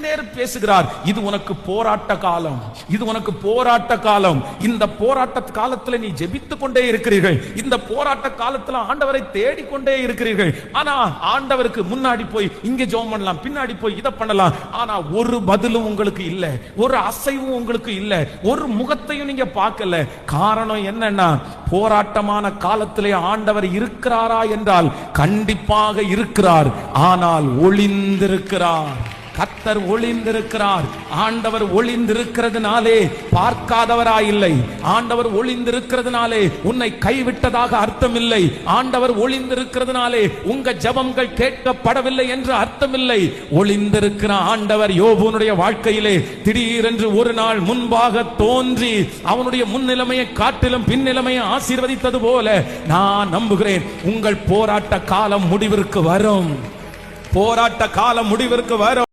நேர் பேசுகிறார். இது உனக்கு போராட்ட காலம், இது உனக்கு போராட்ட காலம். இந்த போராட்ட காலத்துல நீ ஜெபித்துக் கொண்டே இருக்கிறீர்கள். இந்த போராட்ட காலத்துல ஆண்டவரை தேடிக்கொண்டே இருக்கிறீர்கள். ஆனா ஆண்டவருக்கு முன்னாடி போய் இங்க ஜெபம் பண்ணலாம், பின்னாடி போய் இதை பண்ணலாம். ஆனா ஒரு பதிலும் உங்களுக்கு இல்ல, ஒரு அசைவும் உங்களுக்கு இல்ல, ஒரு முகத்தையும் நீங்க பார்க்கல. காரணம் என்னன்னா, போராட்டமான காலத்திலே ஆண்டவர் இருக்கிறாரா என்றால் கண்டிப்பாக இருக்கிறார். ஆனால் ஒளிந்திருக்கிறார். கர்த்தர் ஒளிந்திருக்கிறார். ஆண்டவர் ஒளிந்திருக்கிறதுனாலே பார்க்காதவராய் இல்லை. ஆண்டவர் ஒளிந்திருக்கிறதுனாலே உன்னை கைவிட்டதாக அர்த்தம் இல்லை. ஆண்டவர் ஒளிந்திருக்கிறதுனாலே உங்க ஜெபங்கள் கேட்கப்படவில்லை என்று அர்த்தம் இல்லை. ஒளிந்திருக்கிற ஆண்டவர் யோபுனுடைய வாழ்க்கையிலே திடீரென்று ஒரு நாள் முன்பாக தோன்றி அவனுடைய முன்னிலைமையை காட்டிலும் பின்னிலைமையை ஆசீர்வதித்தது போல நான் நம்புகிறேன், உங்கள் போராட்ட காலம் முடிவிற்கு வரும். போராட்ட காலம் முடிவிற்கு வரும்.